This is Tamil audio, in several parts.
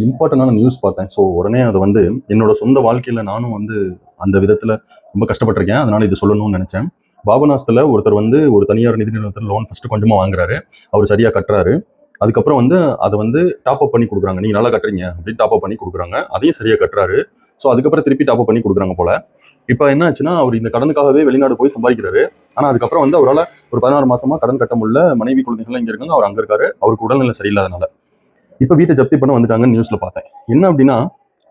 இம்பார்ட்டண்டான நியூஸ் பார்த்தேன். ஸோ உடனே அதை வந்து என்னோட சொந்த வாழ்க்கையில் நானும் வந்து அந்த விதத்தில் ரொம்ப கஷ்டப்பட்டிருக்கேன். அதனால இது சொல்லணும்னு நினைச்சேன். பாபநாசத்தில் ஒருத்தர் வந்து ஒரு தனியார் நிதி நிறுவனத்தில் லோன் ஃபர்ஸ்ட் கொஞ்சமாக வாங்குறாரு. அவர் சரியாக கட்டுறாரு. அதுக்கப்புறம் வந்து அதை வந்து டாப் அப் பண்ணி கொடுக்குறாங்க. நீங்கள் நல்லா கட்டுறீங்க அப்படின்னு டாப் அப் பண்ணி கொடுக்குறாங்க. அதையும் சரியாக கட்டுறாரு. ஸோ அதுக்கப்புறம் திருப்பி டாப் அப் பண்ணி கொடுக்குறாங்க போல. இப்போ என்ன ஆச்சுன்னா, அவர் இந்த கடனுக்காகவே வெளிநாடு போய் சம்பாதிக்கிறாரு. ஆனால் அதுக்கப்புறம் வந்து அவரால் ஒரு 16 மாசமா கடன் கட்ட முடியல. மனைவி குழந்தைகள்லாம் இங்கே இருக்காங்க. அவர் அங்கே இருக்காரு. அவருக்கு உடல்நிலை சரியில்லாதனால இப்போ வீட்டை ஜப்தி பண்ண வந்துட்டாங்கன்னு நியூஸ்ல பார்த்தேன். என்ன அப்படின்னா,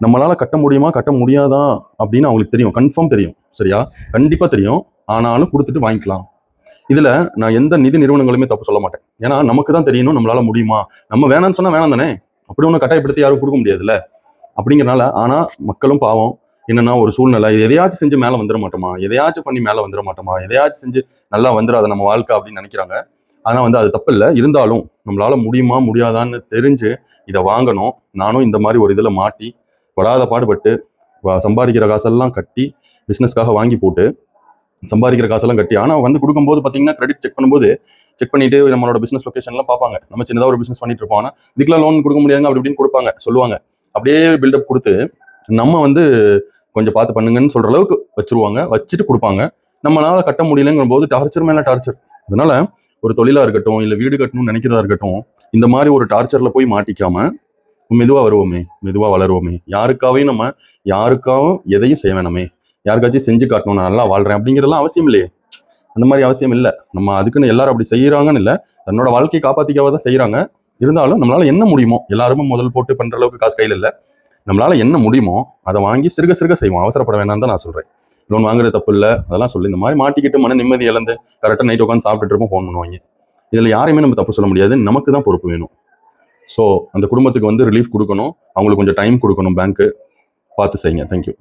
நம்மளால கட்ட முடியுமா கட்ட முடியாதா அப்படின்னு அவங்களுக்கு தெரியும், கன்ஃபார்ம் தெரியும். சரியா? கண்டிப்பா தெரியும். ஆனாலும் கொடுத்துட்டு வாங்கிக்கலாம். இதுல நான் எந்த நிதி நிறுவனங்களுமே தப்பு சொல்ல மாட்டேன். ஏன்னா நமக்கு தான் தெரியணும் நம்மளால முடியுமா. நம்ம வேணாம்னு சொன்னா வேணாம் தானே. அப்படி ஒன்றும் கட்டாயப்படுத்தி யாரும் கொடுக்க முடியாதுல்ல. அப்படிங்கிறனால ஆனா மக்களும் பாவம். என்னன்னா ஒரு சூழ்நிலை எதையாச்சும் செஞ்சு மேல வந்துட மாட்டோமா, எதையாச்சும் பண்ணி மேல வந்துட மாட்டோமா, எதையாச்சும் செஞ்சு நல்லா வந்துடாது நம்ம வாழ்க்கை அப்படின்னு நினைக்கிறாங்க. ஆனா வந்து அது தப்பு இல்லை. இருந்தாலும் நம்மளால முடியுமா முடியாதான்னு தெரிஞ்சு இதை வாங்கணும். நானும் இந்த மாதிரி ஒரு இதில் மாட்டி படாத பாடுபட்டு சம்பாதிக்கிற காசெல்லாம் கட்டி பிஸ்னஸ்க்காக வாங்கி போட்டு சம்பாதிக்கிற காசெல்லாம் கட்டி ஆனால் வந்து கொடுக்கும்போது பார்த்தீங்கன்னா கிரெடிட் செக் பண்ணும்போது செக் பண்ணிட்டு நம்மளோட பிஸ்னஸ் லொகேஷன்லாம் பார்ப்பாங்க. நம்ம சின்னதாக ஒரு பிஸ்னஸ் பண்ணிட்டு இருப்போம். ஆனால் இதுக்கெல்லாம் லோன் கொடுக்க முடியாதுங்க அப்படி இப்படின்னு கொடுப்பாங்க, சொல்லுவாங்க. அப்படியே பில்டப் கொடுத்து நம்ம வந்து கொஞ்சம் பார்த்து பண்ணுங்கன்னு சொல்ற அளவுக்கு வச்சிருவாங்க. வச்சுட்டு கொடுப்பாங்க. நம்மளால கட்ட முடியலங்கிற போது டார்ச்சர் மேல டார்ச்சர். அதனால ஒரு தொழிலா இருக்கட்டும், இல்லை வீடு கட்டணும்னு நினைக்கிறதா இருக்கட்டும், இந்த மாதிரி ஒரு டார்ச்சர்ல போய் மாட்டிக்காம மெதுவா வருவோமே, மெதுவா வளருவோமே. யாருக்காகவும் எதையும் செய்ய வேணாமே. யாருக்காச்சும் செஞ்சு காட்டணும் நான் நல்லா வாழ்றேன் அப்படிங்கிறதெல்லாம் அவசியம் இல்லையே. அந்த மாதிரி அவசியம் இல்லை. நம்ம அதுக்குன்னு எல்லாரும் அப்படி செய்யறாங்கன்னு இல்லை. தன்னோட வாழ்க்கையை காப்பாத்திக்காக தான் செய்யறாங்க. இருந்தாலும் நம்மளால என்ன முடியுமோ, எல்லாருமே முதல் போட்டு பண்ற அளவுக்கு காசு கையில் இல்லை. நம்மளால என்ன முடியுமோ அதை வாங்கி சிறுக சிறுக செய்வோம். அவசரப்பட வேணாம் தான் நான் சொல்றேன். லோன் வாங்குறது தப்பு இல்லை, அதெல்லாம் சொல்லி இந்த மாதிரி மாட்டிக்கிட்டு மன நிம்மதி இழந்து கரெக்டாக நைட் உட்காந்து சாப்பிட்டுட்டு இருப்போம், ஃபோன் பண்ணுவாங்க. இதில் யாரையுமே நம்ம தப்பு சொல்ல முடியாது. நமக்கு தான் பொறுப்பு வேணும். ஸோ அந்த குடும்பத்துக்கு வந்து ரிலீஃப் கொடுக்கணும். அவங்களுக்கு கொஞ்சம் டைம் கொடுக்கணும். பேங்க்கு பார்த்து செய்யுங்க. தேங்க்யூ.